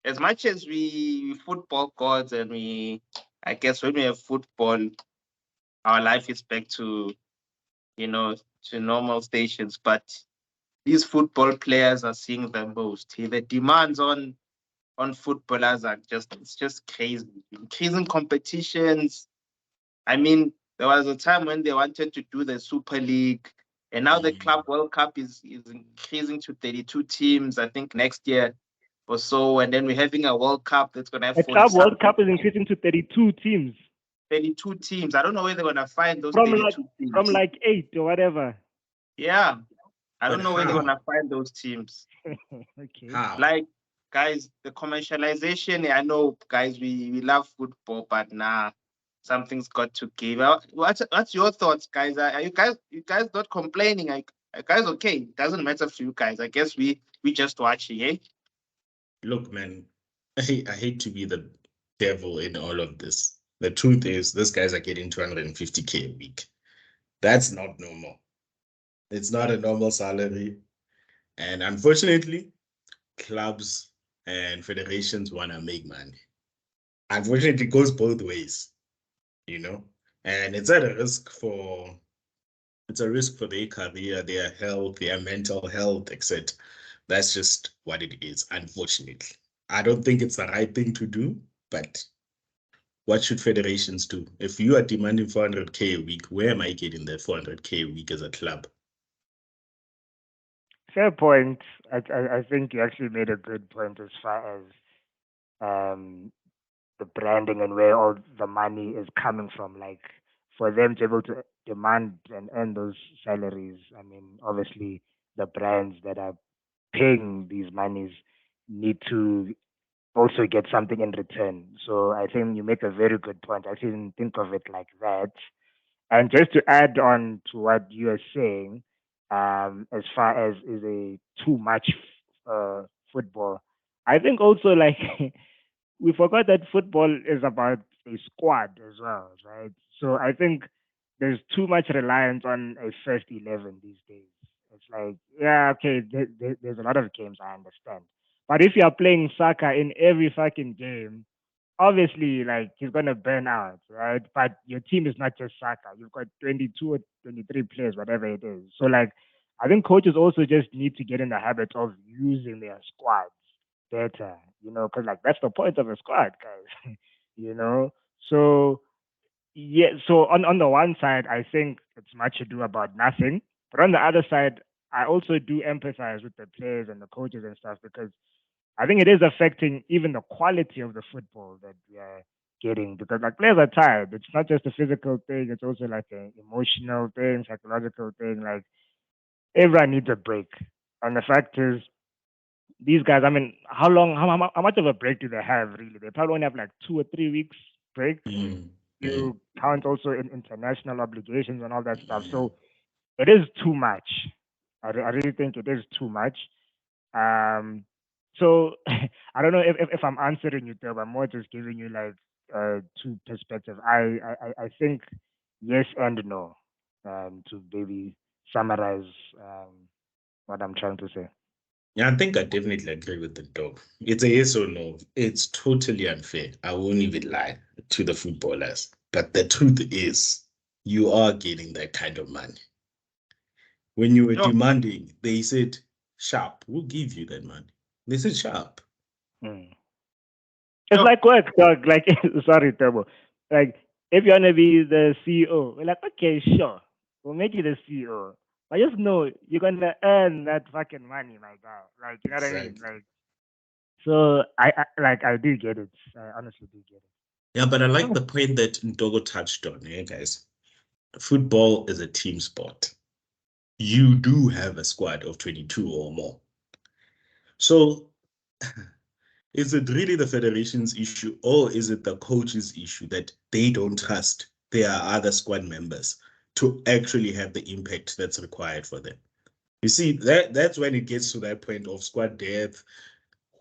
as much as we football gods and I guess when we have football, our life is back to, you know, to normal stations. But these football players are seeing the most. The demands on footballers are it's just crazy. Increasing competitions. I mean, there was a time when they wanted to do the Super League, and now the Club Mm. World Cup is increasing to 32 teams, I think next year or so. And then we're having a World Cup that's going to have A 40 Club World something, Cup is increasing to 32 teams 32 teams. I don't know where they're going to find those from like 32 from teams. like 8 or whatever. Yeah, I But don't know where they're going how? to find those teams. Okay. How? Like, guys, the commercialization, I know, guys, we love football, but nah, something's got to give. What's your thoughts, guys? Are you guys not complaining? Are you guys okay? It doesn't matter for you guys. I guess we just watching, eh? Look, man, I hate to be the devil in all of this. The truth is, these guys are getting 250K a week. That's not normal. It's not a normal salary. And unfortunately, clubs and federations want to make money. Unfortunately, it goes both ways, you know? And it's a risk for their career, their health, their mental health, etc. That's just what it is, unfortunately. I don't think it's the right thing to do, but what should federations do? If you are demanding 400K a week, where am I getting that 400K a week as a club? Fair point. I think you actually made a good point as far as um, the branding and where all the money is coming from. Like for them to be able to demand and earn those salaries. I mean, obviously the brands that are paying these monies need to also get something in return. So I think you make a very good point. I didn't think of it like that. And just to add on to what you are saying, as far as is a too much uh, football, I think also like we forgot that football is about a squad as well, right? So I think there's too much reliance on a first 11 these days. It's like, yeah, okay, there's a lot of games I understand, but if you are playing soccer in every fucking game, obviously, like he's gonna burn out, right? But your team is not just soccer. You've got 22 or 23 players, whatever it is. So, like, I think coaches also just need to get in the habit of using their squads better, because like that's the point of a squad, guys. you know. So yeah. So on the one side, I think it's much ado about nothing, but on the other side, I also do empathize with the players and the coaches and stuff because I think it is affecting even the quality of the football that we are getting because like players are tired. It's not just a physical thing; it's also like an emotional thing, psychological thing. Like everyone needs a break, and the fact is, these guys. I mean, how much of a break do they have really? They probably only have like 2 or 3 weeks break. Mm, mm, You count also in international obligations and all that stuff. mm. So it is too much. I really think it is too much. Um, so I don't know if I'm answering you, though. I'm more just giving you like two perspectives. I think yes and no. To maybe summarize what I'm trying to say. Yeah, I think I definitely agree with the dog. It's a yes or no. It's totally unfair. I won't even lie to the footballers. But the truth is, you are getting that kind of money. When you were No, demanding, they said, sharp, we'll give you that money. They said, sharp. Hmm. It's no, like work, dog. Like sorry, Turbo. Like if you wanna be the CEO, we're like, okay, sure, we'll make you the CEO. But just know you're gonna earn that fucking money, my guy. Like you know what I mean? Exactly. Like so, I do get it. I honestly do get it. Yeah, but I like Oh, the point that Ndogo touched on, yeah, guys. Football is a team sport. You do have a squad of 22 or more. So is it really the federation's issue or is it the coach's issue that they don't trust their other squad members to actually have the impact that's required for them? You see, that's when it gets to that point of squad depth,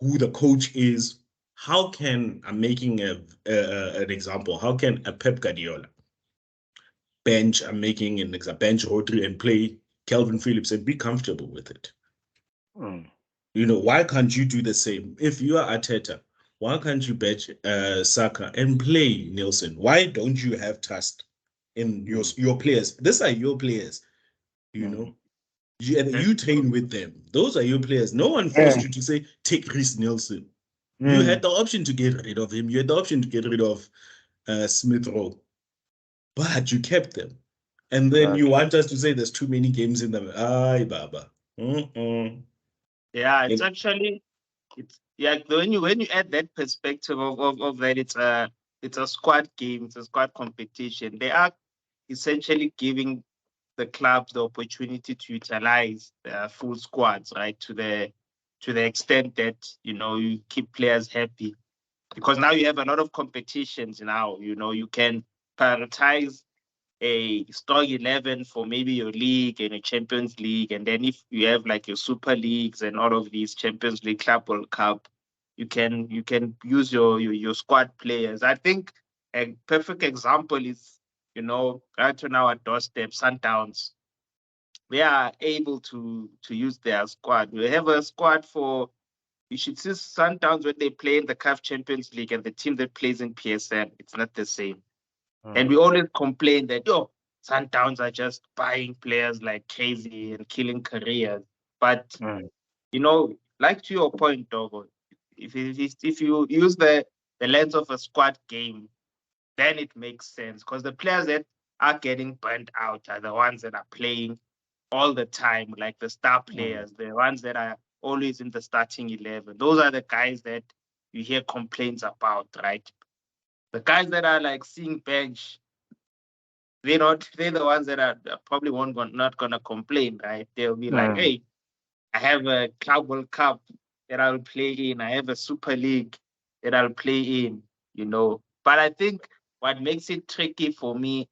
who the coach is. How can I'm making an example? How can a Pep Guardiola bench? I'm making an example, bench Rodri and play Calvin Phillips and be comfortable with it. mm, You know, why can't you do the same? If you are Arteta, why can't you bench Saka and play Nielsen? Why don't you have trust in your players? These are your players, you know. You train with them. Those are your players. No one forced you to say take Reece Nielsen. You had the option to get rid of him. You had the option to get rid of Smith Rowe, but you kept them. And then you want us to say there's too many games in them. Ay, Baba. Yeah, it's actually it's yeah when you add that perspective of that it's a squad game, it's a squad competition. They are essentially giving the clubs the opportunity to utilize their full squads, right? To the extent that you keep players happy because now you have a lot of competitions now. You can prioritize a strong 11 for maybe your league and a Champions League, and then if you have like your Super Leagues and all of these Champions League, Club World Cup, you can use your squad players. I think a perfect example is right on our doorstep, Sundowns. They are able to use their squad. We have a squad for. You should see Sundowns when they play in the CAF Champions League and the team that plays in PSN. It's not the same. And we always complain that, Sundowns are just buying players like crazy and killing careers. But, like to your point, Dogo, if you use the lens of a squad game, then it makes sense because the players that are getting burnt out are the ones that are playing all the time, like the star players, the ones that are always in the starting 11. Those are the guys that you hear complaints about, right? The guys that are like seeing bench, they're the ones that are probably not gonna complain, right? They'll be like, hey, I have a Club World Cup that I'll play in, I have a Super League that I'll play in. But I think what makes it tricky for me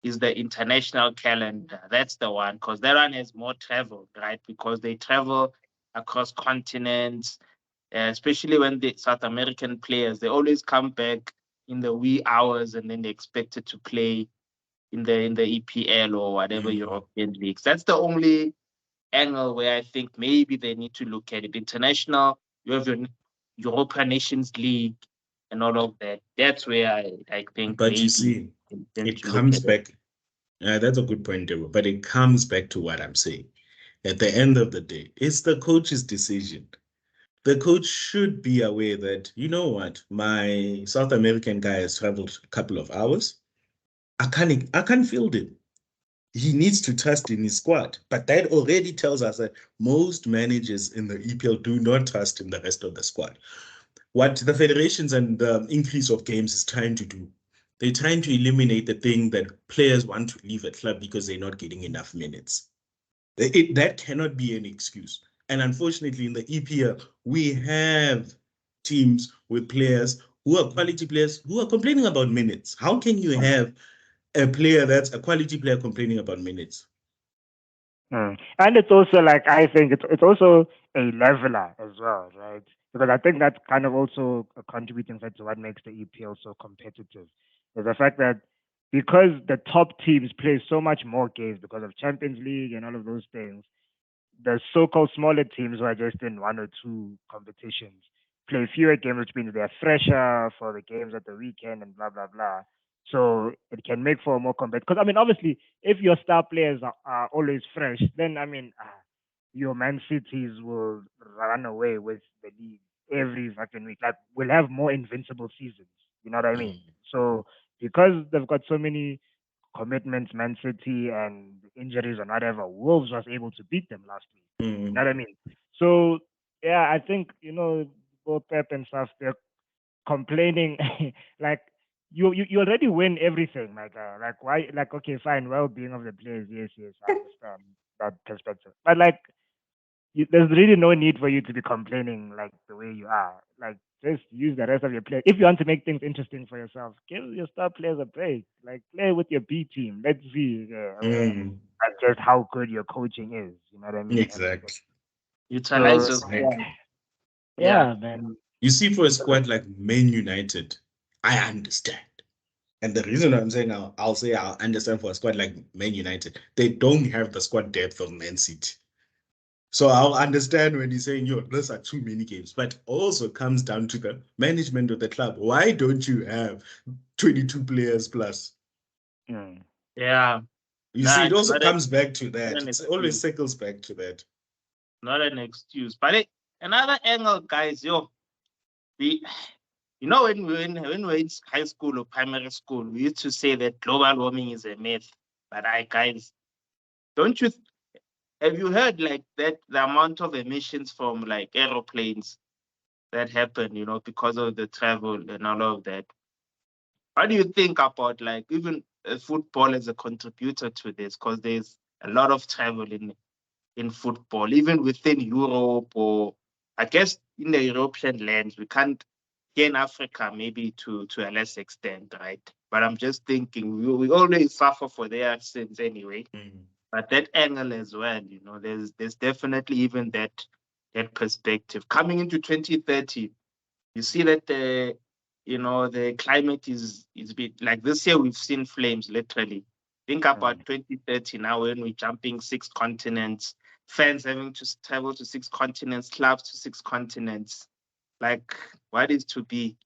is the international calendar. That's the one, because that one has more travel, right? Because they travel across continents, especially when the South American players, they always come back in the wee hours and then they're expected to play in the EPL or whatever European leagues. That's the only angle where I think maybe they need to look at it. International, you have your Europa Nations League and all of that. That's where I think But you maybe see, they need it to look comes at it. back. That's a good point, Deborah, but it comes back to what I'm saying. At the end of the day, it's the coach's decision. The coach should be aware that, you know what, my South American guy has traveled a couple of hours. I can't field him. He needs to trust in his squad. But that already tells us that most managers in the EPL do not trust in the rest of the squad. What the federations and the increase of games is trying to do, they're trying to eliminate the thing that players want to leave a club because they're not getting enough minutes. That cannot be an excuse. And unfortunately, in the EPL, we have teams with players who are quality players who are complaining about minutes. How can you have a player that's a quality player complaining about minutes? And it's also like I think it's also a leveler as well, right? Because I think that's kind of also a contributing factor to what makes the EPL so competitive. Is the fact that because the top teams play so much more games because of Champions League and all of those things, the so-called smaller teams who are just in one or two competitions play fewer games, which means they're fresher for the games at the weekend and blah blah blah. So it can make for a more competitive. Because I mean, obviously, if your star players are always fresh, then I mean, your Man Cities will run away with the league every fucking week. Like we'll have more invincible seasons. You know what I mean? So because they've got so many commitments, Man City, and injuries and whatever, Wolves was able to beat them last week. You know what I mean? So yeah, I think both Pep and stuff they're complaining like you already win everything, my guy. Like why? Like okay, fine, well-being of the players, yes, yes, I understand that perspective, but like there's really no need for you to be complaining like the way you are. Like, just use the rest of your play. If you want to make things interesting for yourself, give your star players a break. Like, play with your B team. Let's see, like just how good your coaching is. You know what I mean? And Exactly. Utilize so, your Exactly. yeah. yeah, man. You see, for a squad like Man United, I understand. And the reason I'm saying I'll say I'll understand for a squad like Man United, they don't have the squad depth of Man City. So I'll understand when you're saying, yo, those are too many games, but also comes down to the management of the club. Why don't you have 22 players plus? Mm. Yeah. You see, Nah, it it's also not comes back to not that. an It always excuse. circles back to that. Not an excuse. But another angle, guys, we when we were in high school or primary school, we used to say that global warming is a myth. But guys, don't you have you heard like that the amount of emissions from like aeroplanes that happen, because of the travel and all of that? What do you think about like even football as a contributor to this? Because there's a lot of travel in football, even within Europe, or I guess in the European lands. We can't here in Africa, maybe to a less extent, right? But I'm just thinking we always suffer for their sins anyway. Mm. But that angle as well, there's definitely even that perspective. Coming into 2030, you see that the climate is a bit like this year we've seen flames literally. Think about Mm. 2030 now when we're jumping 6 continents, fans having to travel to 6 continents, clubs to 6 continents. Like, what is to be?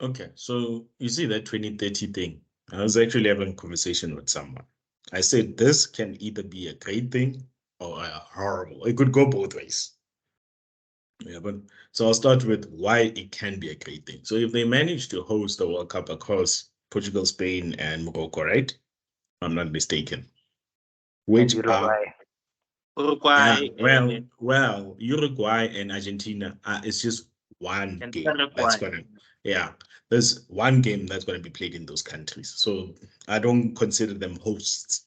Okay, so you see that 2030 thing. I was actually having a conversation with someone. I said this can either be a great thing or a horrible. It could go both ways. Yeah, but so I'll start with why it can be a great thing. So if they manage to host the World Cup across Portugal, Spain, and Morocco, right? If I'm not mistaken. And Which are Uruguay. yeah, Uruguay well, Uruguay and Argentina it's just one and game that's Paraguay. gonna yeah, there's one game that's gonna be played in those countries. So I don't consider them hosts.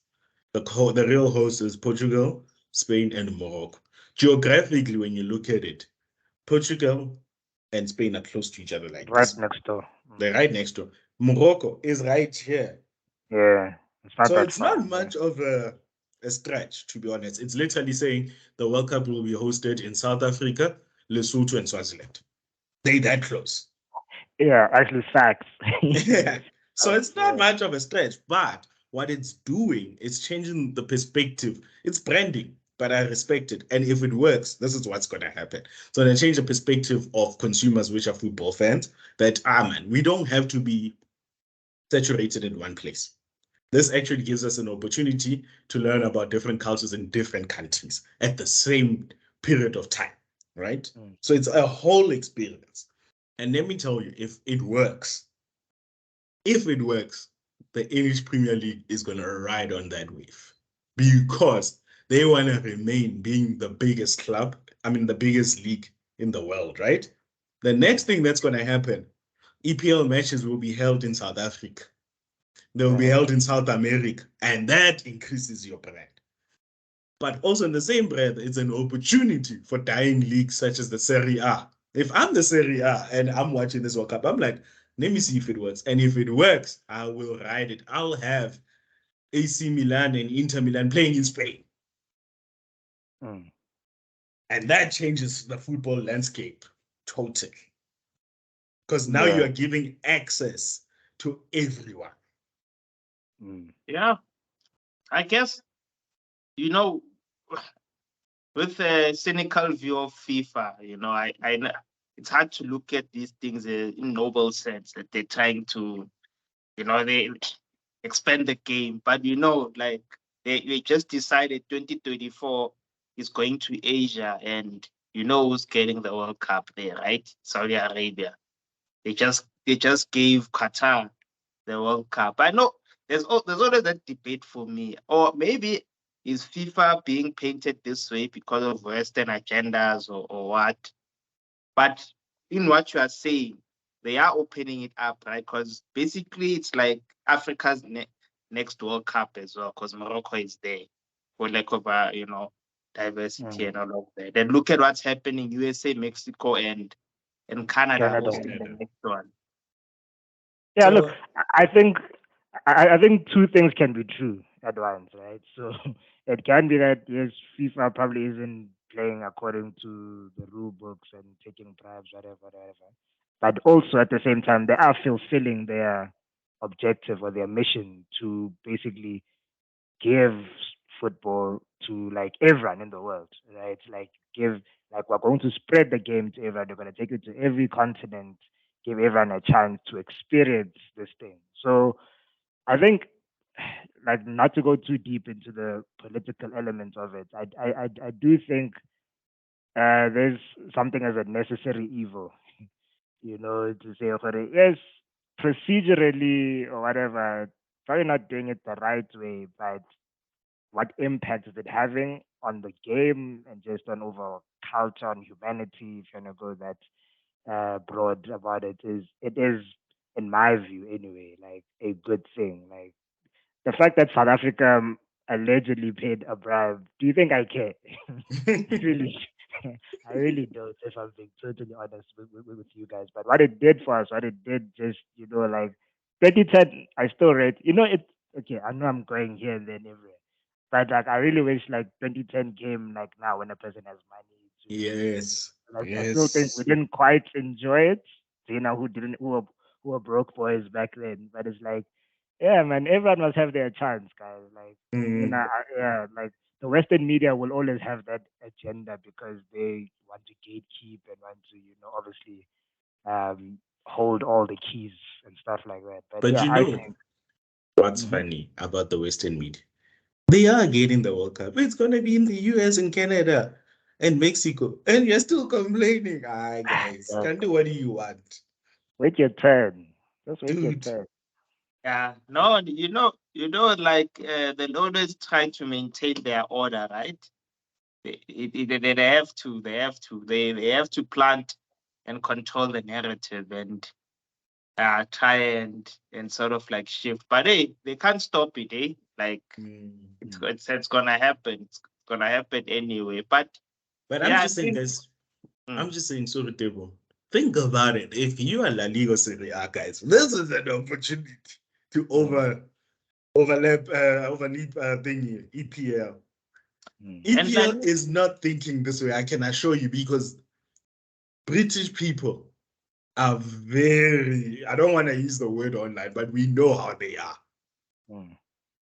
The real host is Portugal, Spain, and Morocco. Geographically, when you look at it, Portugal and Spain are close to each other like Right this. next door. They're Mm. right next door. Morocco is right here. Yeah, it's not So that it's far. not Yeah. much of a stretch, to be honest. It's literally saying the World Cup will be hosted in South Africa, Lesotho, and Swaziland. They that close. Yeah, actually facts. Yeah. So Facts, it's not yeah. much of a stretch, but what it's doing is changing the perspective. It's branding, but I respect it. And if it works, this is what's going to happen. So they change the perspective of consumers, which are football fans, that, man, we don't have to be saturated in one place. This actually gives us an opportunity to learn about different cultures in different countries at the same period of time, right? Mm. So it's a whole experience. And let me tell you, if it works, the English Premier League is going to ride on that wave because they want to remain being the biggest club, I mean, the biggest league in the world, right? The next thing that's going to happen, EPL matches will be held in South Africa. They'll be held in South America, and that increases your brand. But also in the same breath, it's an opportunity for dying leagues such as the Serie A. If I'm the Serie A and I'm watching this World Cup, I'm like, let me see if it works. And if it works, I will ride it. I'll have AC Milan and Inter Milan playing in Spain. Mm. And that changes the football landscape totally. Because now you Yeah. are giving access to everyone. Mm. Yeah, I guess, you know, with a cynical view of FIFA, it's hard to look at these things in noble sense that they're trying to, they expand the game. But like they just decided 2024 is going to Asia, and who's getting the World Cup there, right? Saudi Arabia. They just gave Qatar the World Cup. I know there's always that debate for me, or maybe is FIFA being painted this way because of Western agendas or what? But in what you are saying, they are opening it up, right? Because basically it's like Africa's next World Cup as well, because Morocco is there for lack of diversity Mm. and all of that. And look at what's happening: USA, Mexico, and Canada Canada. hosting the next one. Yeah, look, So, I think two things can be true at once, right? So it can be that yes, FIFA probably isn't playing according to the rule books and taking bribes, whatever, whatever. But also at the same time, they are fulfilling their objective or their mission to basically give football to like everyone in the world, right? Like we're going to spread the game to everyone. We're going to take it to every continent, give everyone a chance to experience this thing. So I think, like, not to go too deep into the political elements of it, I do think there's something as a necessary evil, to say, okay, yes, procedurally or whatever, probably not doing it the right way, but what impact is it having on the game and just on overall culture, on humanity, if you want to go that broad about it, it is, in my view anyway, like a good thing. Like the fact that South Africa allegedly paid a bribe, do you think I care? I really, I really don't, if I'm being totally honest with you guys. But what it did for us, what it did just, like 2010, I still rate, it, okay, I know I'm going here and then everywhere. But like, I really wish like 2010 came like now when a person has money Yes. like I still think we Yes. didn't quite enjoy it. So, who didn't who were broke boys back then. But it's like, yeah, man, everyone must have their chance, guys. Like, Mm. yeah, like the Western media will always have that agenda because they want to gatekeep and want to, obviously hold all the keys and stuff like that. But But yeah, you I know think. what's Mhm. funny about the Western media? They are getting the World Cup. It's gonna be in the US and Canada and Mexico. And you're still complaining. Ah, guys, Yeah, can do what do you want? wait your turn. Just wait your Dude. turn. Yeah, no, like they'll always try to maintain their order, right? They have to, they have to plant and control the narrative and try and sort of like shift. But hey, they can't stop it, eh? Like Mm. it's gonna happen. It's gonna happen anyway. But But I'm yeah, I just saying, think. guys, I'm Mm, just saying, sort of table. Think about it. If you are La Liga Serie A, guys, this is an opportunity to Mm, overleap thingy, EPL. mm, and like, EPL is not thinking this way, I can assure you, because British people are very, I don't want to use the word online, but we know how they are. mm,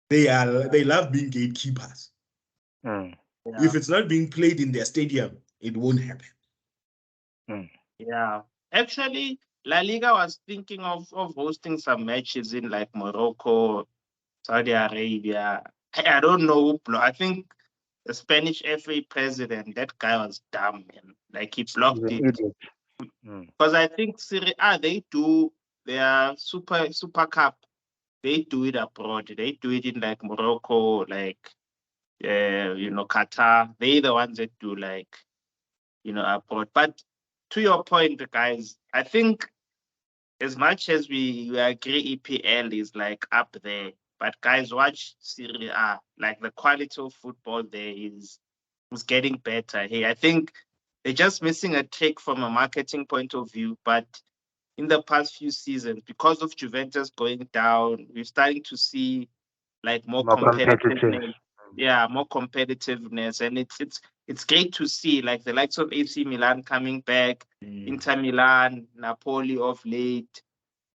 They love being gatekeepers. mm, yeah, If it's not being played in their stadium, it won't happen. mm. yeah. Actually, La Liga was thinking of hosting some matches in like Morocco, Saudi Arabia. I don't know who I think the Spanish FA president, that guy was dumb, man. Like he He's blocked an it. idiot. Mm, Because I think Serie A, they do their super cup, they do it abroad. They do it in like Morocco, like Qatar. They the ones that do like, abroad. But to your point, guys, I think as much as we agree EPL is like up there, but guys, watch Serie A. Like the quality of football there is getting better. Hey, I think they're just missing a trick from a marketing point of view. But in the past few seasons, because of Juventus going down, we're starting to see like more more competitive. competitiveness. Yeah, more competitiveness, and it's great to see like the likes of AC Milan coming back, Mm. Inter Milan, Napoli of late.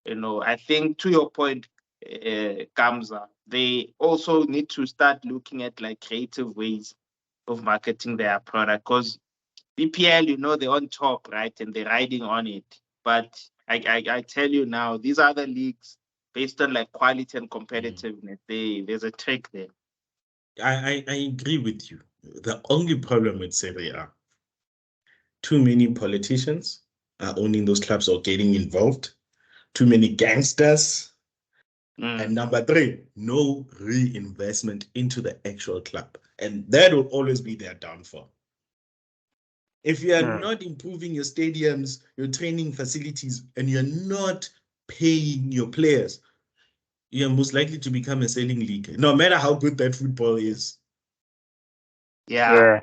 I think to your point, Kamza, they also need to start looking at like creative ways of marketing their product because BPL, they're on top, right? And they're riding on it. But I tell you now, these other leagues, based on like quality and Mm. competitiveness, there's a trick there. I agree with you. The only problem with Serie A, too many politicians are owning those clubs or getting involved, too many gangsters, and Mm, number three, no reinvestment into the actual club. And that will always be their downfall. If you are Mm, not improving your stadiums, your training facilities, and you're not paying your players, you're most likely to become a selling league, no matter how good that football is. yeah, yeah.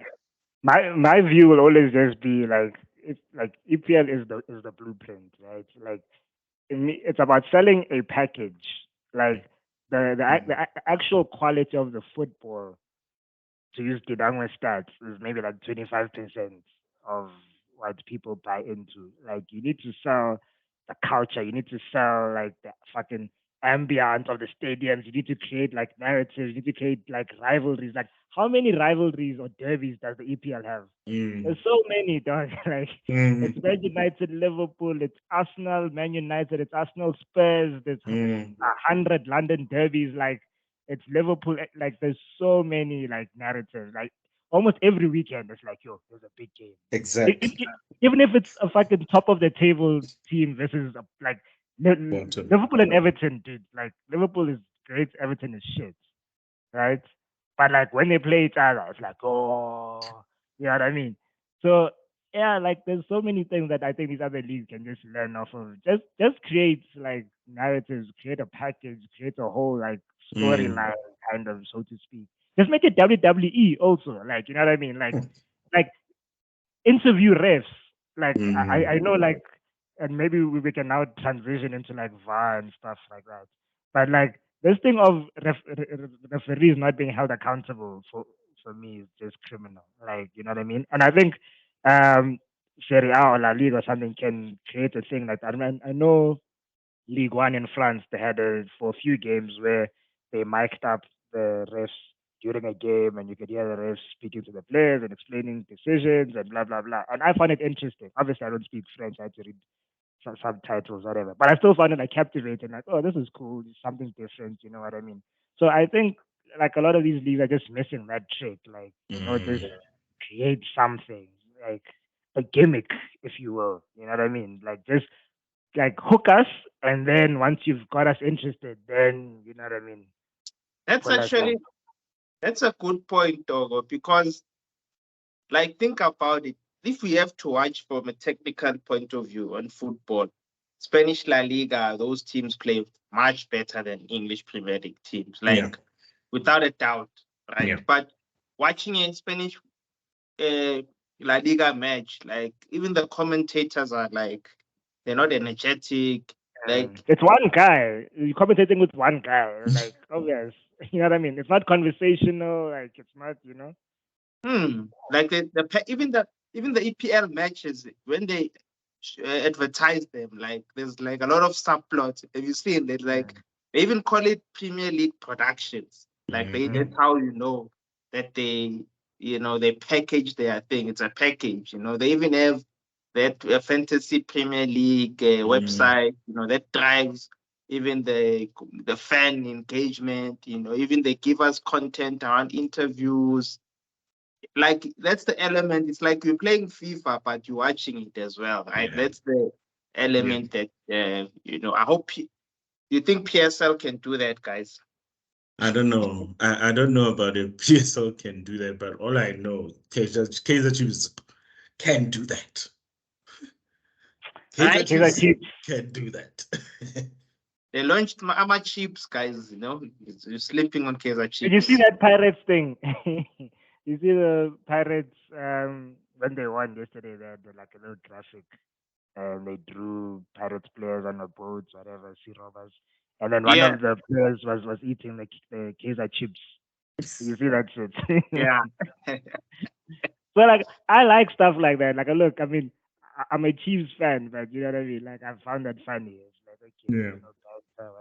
My view will always just be like it's like EPL is the blueprint, right? Like it's about selling a package. Like Mm. the actual quality of the football, to use Didangwe stats, is maybe like 25% of what people buy into. Like you need to sell the culture, you need to sell like the fucking ambience of the stadiums. You need to create like narratives. You need to create like rivalries. Like how many rivalries or derbies does the EPL have? There's so many, dog. Like it's Man United, Liverpool, it's Arsenal, Man United, it's Arsenal, Spurs. There's 100 London derbies. Like it's Liverpool. Like there's so many like narratives. Like almost every weekend, it's like, yo, there's a big game. Exactly. Even if it's a fucking top of the table team versus like Liverpool and Everton, dude. Like Liverpool is great, Everton is shit, right? But like when they play each other, it's like, oh, you know what I mean? So yeah, like there's so many things that I think these other leagues can just learn off of. Just create like narratives, create a package, create a whole like storyline kind of, so to speak. Just make it WWE also, like you know what I mean? Like interview refs. Like I know like, and maybe we can now transition into like VAR and stuff like that. But like this thing of referees not being held accountable for me is just criminal. Like you know what I mean? And I think Serie A or La Liga or something can create a thing like that. I mean, I know League One in France, they had for a few games where they mic'd up the refs during a game, and you could hear the refs speaking to the players and explaining decisions and blah blah blah. And I found it interesting. Obviously, I don't speak French; I had to read some subtitles, whatever. But I still found it like captivating. Like, oh, this is cool. It's something different. You know what I mean? So I think like a lot of these leagues are just missing that trick. Like, just create something like a gimmick, if you will. You know what I mean? Like just like hook us, and then once you've got us interested, then you know what I mean. That's actually that's a good point, Togo, because like think about it. If we have to watch from a technical point of view on football, Spanish La Liga, those teams play much better than English Premier League teams, like without a doubt, right? Yeah. But watching a Spanish La Liga match, like even the commentators are like they're not energetic. Like it's one guy. You're commentating with one guy. Like, oh yes, you know what I mean. It's not conversational. Like, it's not, like even the EPL matches when they advertise them, like there's like a lot of subplots. Have you seen it? Like they even call it Premier League productions. Like that's how you know that they package their thing. It's a package. They even have that fantasy Premier League website. That drives even the fan engagement. Even they give us content around interviews. Like that's the element. It's like you're playing FIFA, but you're watching it as well, right? Yeah. That's the element that I hope. You think PSL can do that, guys? I don't know. I don't know about if PSL can do that, but all I know, Kaizer Chiefs can do that. Kaizer Chiefs can do that. They launched Ama Chips, guys. You're sleeping on Kaizer Chiefs. Did you see that Pirates thing? You see the Pirates when they won yesterday? They had like a little graphic, and they drew Pirates players on the boats, whatever, sea robbers, and then one of the players was eating the Kaizer chips. You see that shit? Yeah. So like I like stuff like that. Like look, I mean, I'm a Chiefs fan, but you know what I mean. Like I found that funny. It's like okay,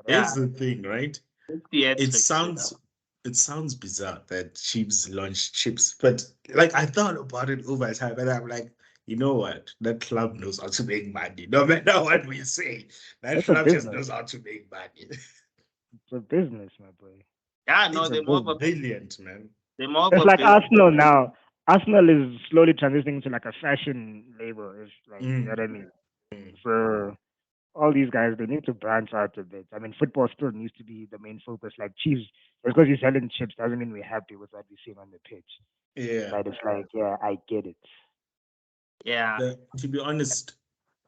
Here's the thing, right? It Theatrics, sounds bizarre that Chiefs launched chips, but like I thought about it over time, and I'm like, you know what? That club knows how to make money. No matter what we say, that club just knows how to make money. It's a business, my boy. Yeah, no, they're more of a brilliant, man. They're more of It's a like business. Arsenal now. Arsenal is slowly transitioning to like a fashion label. It's like you know what I mean. So all these guys, they need to branch out a bit. I mean, football still needs to be the main focus. Like Chiefs, just because you're selling chips doesn't mean we're happy with what we're seeing on the pitch. Yeah. But it's like, yeah, I get it. Yeah. To be honest,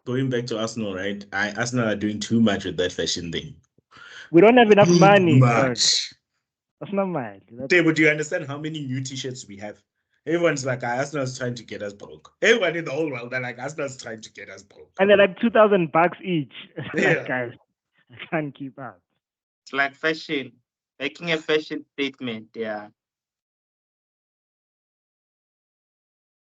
going back to Arsenal, right? Arsenal are doing too much with that fashion thing. We don't have enough money. Much. That's not mine. Dave, do you understand how many new t-shirts we have? Everyone's like, Arsenal's trying to get us broke. Everyone in the whole world, they're like, Arsenal's trying to get us broke. And they're like $2,000 each. Yeah. Like, guys, I can't keep up. It's like fashion, making a fashion statement. Yeah.